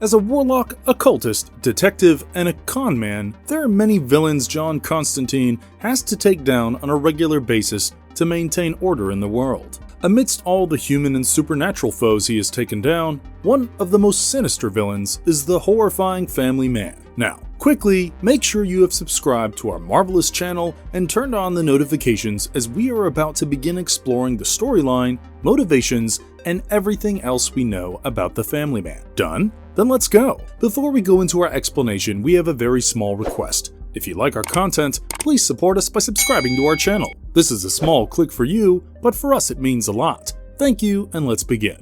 As a warlock, occultist, detective, and a con man, there are many villains John Constantine has to take down on a regular basis to maintain order in the world. Amidst all the human and supernatural foes he has taken down, one of the most sinister villains is the horrifying Family Man. Now, quickly, make sure you have subscribed to our marvelous channel and turned on the notifications as we are about to begin exploring the storyline, motivations, and everything else we know about the Family Man. Done? Then let's go! Before we go into our explanation, we have a very small request. If you like our content, please support us by subscribing to our channel. This is a small click for you, but for us it means a lot. Thank you, and let's begin.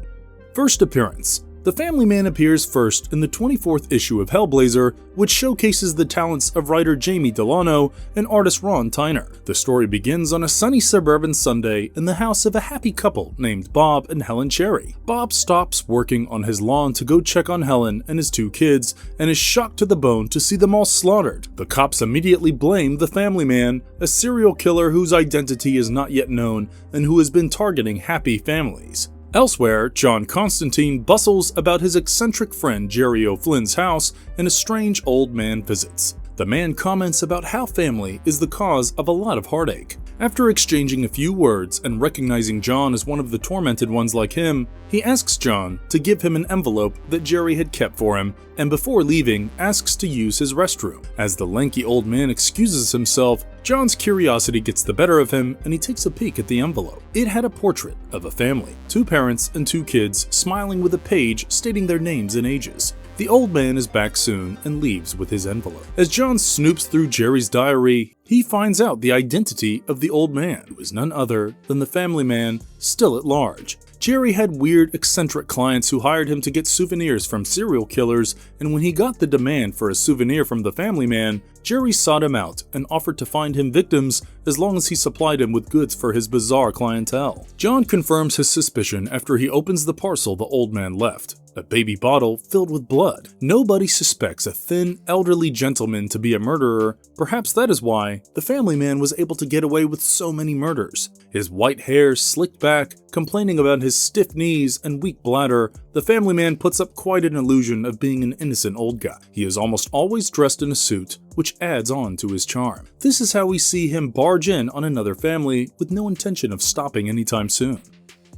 First appearance. The Family Man appears first in the 24th issue of Hellblazer, which showcases the talents of writer Jamie Delano and artist Ron Tyner. The story begins on a sunny suburban Sunday in the house of a happy couple named Bob and Helen Cherry. Bob stops working on his lawn to go check on Helen and his two kids and is shocked to the bone to see them all slaughtered. The cops immediately blame the Family Man, a serial killer whose identity is not yet known and who has been targeting happy families. Elsewhere, John Constantine bustles about his eccentric friend Jerry O'Flynn's house and a strange old man visits. The man comments about how family is the cause of a lot of heartache. After exchanging a few words and recognizing John as one of the tormented ones like him, he asks John to give him an envelope that Jerry had kept for him, and before leaving, asks to use his restroom. As the lanky old man excuses himself, John's curiosity gets the better of him and he takes a peek at the envelope. It had a portrait of a family, 2 parents and 2 kids, smiling with a page stating their names and ages. The old man is back soon and leaves with his envelope. As John snoops through Jerry's diary, he finds out the identity of the old man, who is none other than the Family Man still at large. Jerry had weird, eccentric clients who hired him to get souvenirs from serial killers, and when he got the demand for a souvenir from the Family Man, Jerry sought him out and offered to find him victims as long as he supplied him with goods for his bizarre clientele. John confirms his suspicion after he opens the parcel the old man left. A baby bottle filled with blood. Nobody suspects a thin, elderly gentleman to be a murderer. Perhaps that is why the Family Man was able to get away with so many murders. His white hair slicked back, complaining about his stiff knees and weak bladder, the Family Man puts up quite an illusion of being an innocent old guy. He is almost always dressed in a suit, which adds on to his charm. This is how we see him barge in on another family with no intention of stopping anytime soon.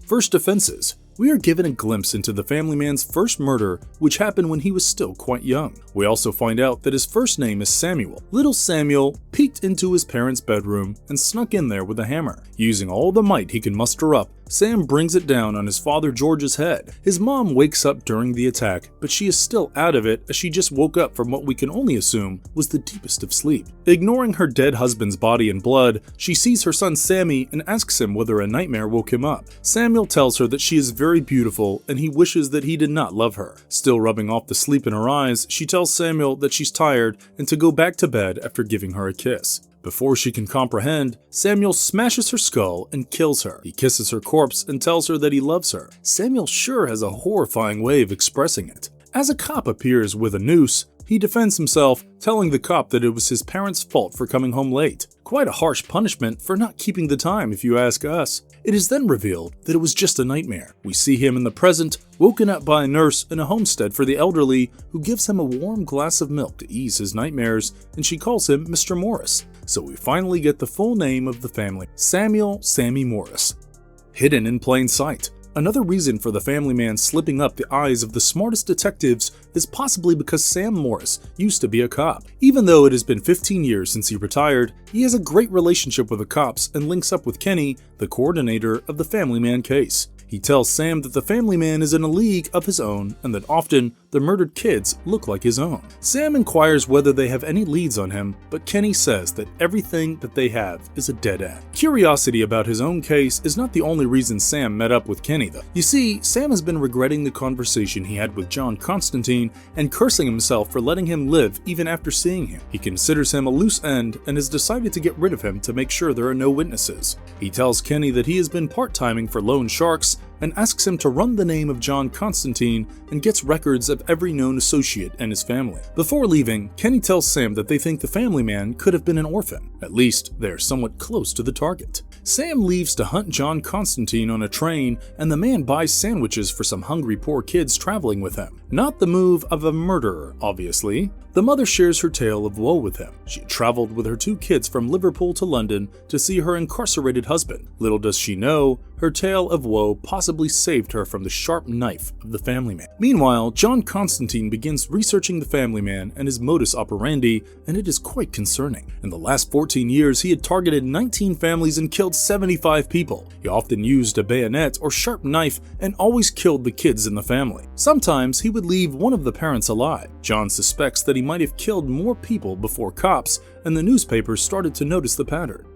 First offenses. We are given a glimpse into the Family Man's first murder, which happened when he was still quite young. We also find out that his first name is Samuel. Little Samuel peeked into his parents' bedroom and snuck in there with a hammer. Using all the might he can muster up, Sam brings it down on his father George's head. His mom wakes up during the attack, but she is still out of it as she just woke up from what we can only assume was the deepest of sleep. Ignoring her dead husband's body and blood, she sees her son Sammy and asks him whether a nightmare woke him up. Samuel tells her that she is very beautiful and he wishes that he did not love her. Still rubbing off the sleep in her eyes, she tells Samuel that she's tired and to go back to bed after giving her a kiss. Before she can comprehend, Samuel smashes her skull and kills her. He kisses her corpse and tells her that he loves her. Samuel sure has a horrifying way of expressing it. As a cop appears with a noose, he defends himself, telling the cop that it was his parents' fault for coming home late. Quite a harsh punishment for not keeping the time, if you ask us. It is then revealed that it was just a nightmare. We see him in the present, woken up by a nurse in a homestead for the elderly, who gives him a warm glass of milk to ease his nightmares, and she calls him Mr. Morris. So we finally get the full name of the family, Samuel Sammy Morris. Hidden in plain sight. Another reason for the Family Man slipping up the eyes of the smartest detectives is possibly because Sam Morris used to be a cop. Even though it has been 15 years since he retired, he has a great relationship with the cops and links up with Kenny, the coordinator of the Family Man case. He tells Sam that the Family Man is in a league of his own and that often the murdered kids look like his own. Sam inquires whether they have any leads on him, but Kenny says that everything that they have is a dead end. Curiosity about his own case is not the only reason Sam met up with Kenny though. You see, Sam has been regretting the conversation he had with John Constantine and cursing himself for letting him live even after seeing him. He considers him a loose end and has decided to get rid of him to make sure there are no witnesses. He tells Kenny that he has been part-timing for loan sharks and asks him to run the name of John Constantine and gets records of every known associate and his family. Before leaving, Kenny tells Sam that they think the family man could have been an orphan. At least, they're somewhat close to the target. Sam leaves to hunt John Constantine on a train, and the man buys sandwiches for some hungry poor kids traveling with him. Not the move of a murderer, obviously. The mother shares her tale of woe with him. She traveled with her 2 kids from Liverpool to London to see her incarcerated husband. Little does she know, her tale of woe possibly saved her from the sharp knife of the family man. Meanwhile, John Constantine begins researching the family man and his modus operandi, and it is quite concerning. In the last 14 years, he had targeted 19 families and killed 75 people. He often used a bayonet or sharp knife and always killed the kids in the family. Sometimes he would leave one of the parents alive. John suspects that he might have killed more people before cops, and the newspapers started to notice the pattern.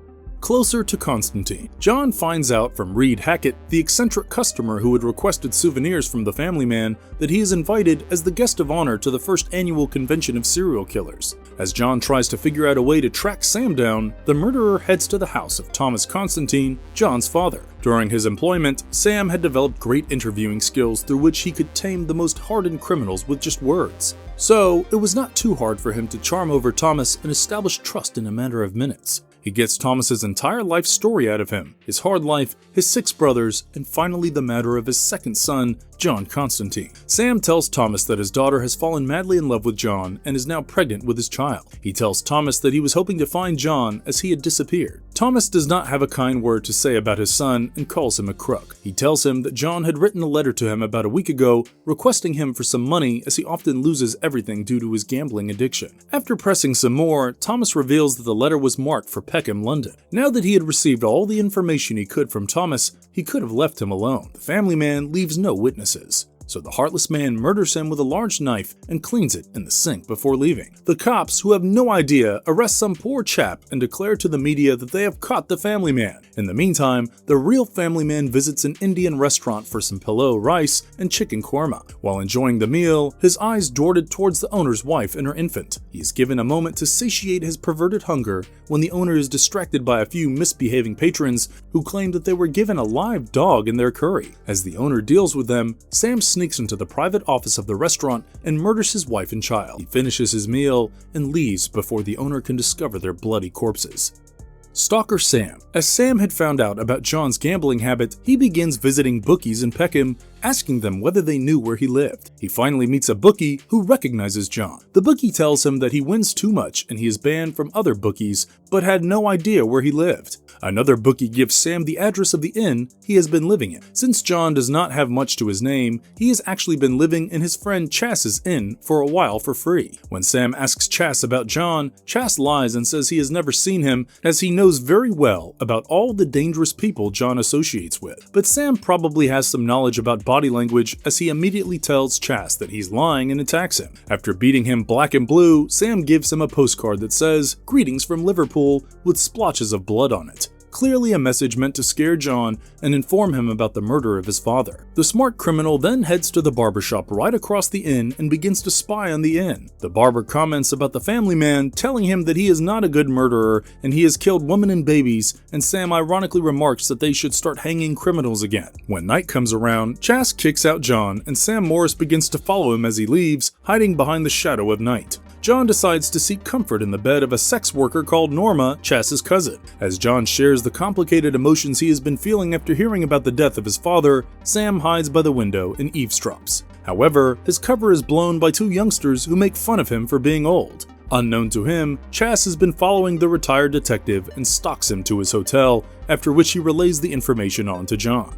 Closer to Constantine, John finds out from Reed Hackett, the eccentric customer who had requested souvenirs from the family man, that he is invited as the guest of honor to the first annual convention of serial killers. As John tries to figure out a way to track Sam down, the murderer heads to the house of Thomas Constantine, John's father. During his employment, Sam had developed great interviewing skills through which he could tame the most hardened criminals with just words. So, it was not too hard for him to charm over Thomas and establish trust in a matter of minutes. He gets Thomas's entire life story out of him, his hard life, his 6 brothers, and finally the matter of his second son, John Constantine. Sam tells Thomas that his daughter has fallen madly in love with John and is now pregnant with his child. He tells Thomas that he was hoping to find John as he had disappeared. Thomas does not have a kind word to say about his son and calls him a crook. He tells him that John had written a letter to him about a week ago requesting him for some money, as he often loses everything due to his gambling addiction. After pressing some more, Thomas reveals that the letter was marked for Peckham, London. Now that he had received all the information he could from Thomas, he could have left him alone. The family man leaves no witnesses. So the heartless man murders him with a large knife and cleans it in the sink before leaving. The cops, who have no idea, arrest some poor chap and declare to the media that they have caught the family man. In the meantime, the real family man visits an Indian restaurant for some pillau rice and chicken korma. While enjoying the meal, his eyes darted towards the owner's wife and her infant. He is given a moment to satiate his perverted hunger when the owner is distracted by a few misbehaving patrons who claim that they were given a live dog in their curry. As the owner deals with them, Sam sneaks into the private office of the restaurant and murders his wife and child. He finishes his meal and leaves before the owner can discover their bloody corpses. Stalker Sam. As Sam had found out about John's gambling habit, he begins visiting bookies in Peckham, asking them whether they knew where he lived. He finally meets a bookie who recognizes John. The bookie tells him that he wins too much and he is banned from other bookies, but had no idea where he lived. Another bookie gives Sam the address of the inn he has been living in. Since John does not have much to his name, he has actually been living in his friend Chas's inn for a while for free. When Sam asks Chas about John, Chas lies and says he has never seen him, as he knows very well about all the dangerous people John associates with. But Sam probably has some knowledge about body language, as he immediately tells Chas that he's lying and attacks him. After beating him black and blue, Sam gives him a postcard that says, "Greetings from Liverpool," with splotches of blood on it. Clearly a message meant to scare John and inform him about the murder of his father. The smart criminal then heads to the barbershop right across the inn and begins to spy on the inn. The barber comments about the family man, telling him that he is not a good murderer and he has killed women and babies, and Sam ironically remarks that they should start hanging criminals again. When night comes around, Chas kicks out John and Sam Morris begins to follow him as he leaves, hiding behind the shadow of night. John decides to seek comfort in the bed of a sex worker called Norma, Chas's cousin. As John shares the complicated emotions he has been feeling after hearing about the death of his father, Sam hides by the window and eavesdrops. However, his cover is blown by 2 youngsters who make fun of him for being old. Unknown to him, Chas has been following the retired detective and stalks him to his hotel, after which he relays the information on to John.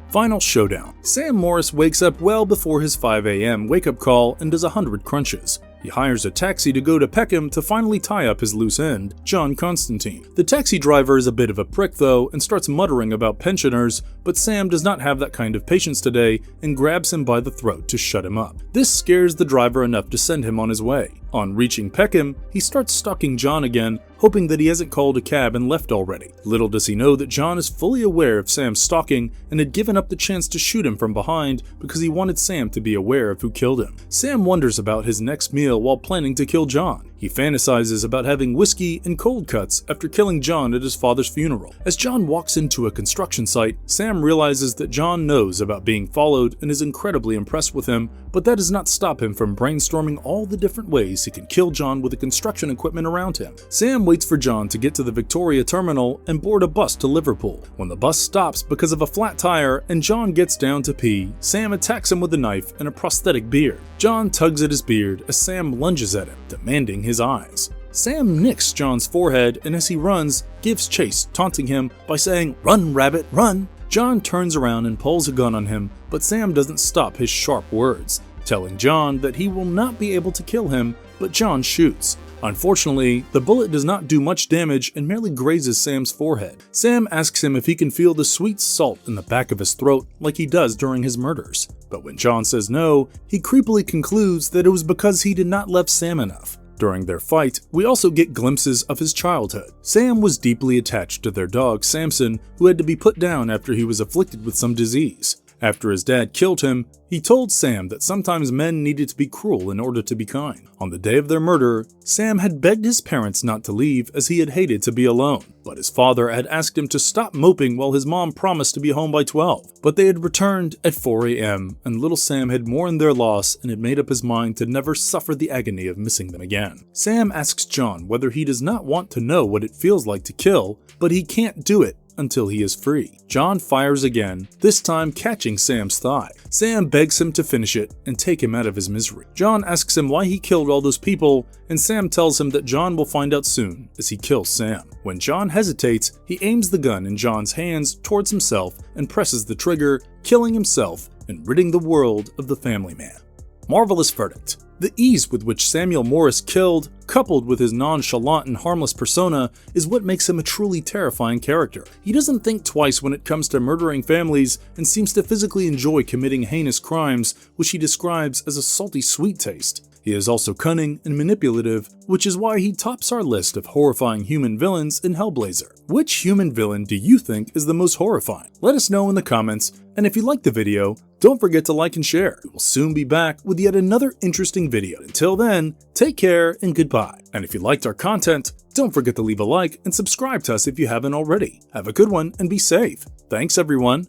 Final showdown. Sam Morris wakes up well before his 5 a.m. wake-up call and does 100 crunches. He hires a taxi to go to Peckham to finally tie up his loose end, John Constantine. The taxi driver is a bit of a prick though and starts muttering about pensioners, but Sam does not have that kind of patience today and grabs him by the throat to shut him up. This scares the driver enough to send him on his way. On reaching Peckham, he starts stalking John again, hoping that he hasn't called a cab and left already. Little does he know that John is fully aware of Sam's stalking and had given up the chance to shoot him from behind because he wanted Sam to be aware of who killed him. Sam wonders about his next meal while planning to kill John. He fantasizes about having whiskey and cold cuts after killing John at his father's funeral. As John walks into a construction site, Sam realizes that John knows about being followed and is incredibly impressed with him, but that does not stop him from brainstorming all the different ways he can kill John with the construction equipment around him. Sam waits for John to get to the Victoria terminal and board a bus to Liverpool. When the bus stops because of a flat tire and John gets down to pee, Sam attacks him with a knife and a prosthetic beard. John tugs at his beard as Sam lunges at him, demanding his eyes. Sam nicks John's forehead and as he runs, gives chase, taunting him by saying, "Run, rabbit, run!" John turns around and pulls a gun on him, but Sam doesn't stop his sharp words, telling John that he will not be able to kill him, but John shoots. Unfortunately, the bullet does not do much damage and merely grazes Sam's forehead. Sam asks him if he can feel the sweet salt in the back of his throat like he does during his murders. But when John says no, he creepily concludes that it was because he did not love Sam enough. During their fight, we also get glimpses of his childhood. Sam was deeply attached to their dog Samson, who had to be put down after he was afflicted with some disease. After his dad killed him, he told Sam that sometimes men needed to be cruel in order to be kind. On the day of their murder, Sam had begged his parents not to leave as he had hated to be alone, but his father had asked him to stop moping while his mom promised to be home by 12. But they had returned at 4 a.m. and little Sam had mourned their loss and had made up his mind to never suffer the agony of missing them again. Sam asks John whether he does not want to know what it feels like to kill, but he can't do it until he is free. John fires again, this time catching Sam's thigh. Sam begs him to finish it and take him out of his misery. John asks him why he killed all those people, and Sam tells him that John will find out soon as he kills Sam. When John hesitates, he aims the gun in John's hands towards himself and presses the trigger, killing himself and ridding the world of the family man. Marvelous verdict. The ease with which Samuel Morris killed, coupled with his nonchalant and harmless persona, is what makes him a truly terrifying character. He doesn't think twice when it comes to murdering families and seems to physically enjoy committing heinous crimes, which he describes as a salty sweet taste. He is also cunning and manipulative, which is why he tops our list of horrifying human villains in Hellblazer. Which human villain do you think is the most horrifying? Let us know in the comments, and if you liked the video, don't forget to like and share. We will soon be back with yet another interesting video. Until then, take care and goodbye. And if you liked our content, don't forget to leave a like and subscribe to us if you haven't already. Have a good one and be safe. Thanks everyone.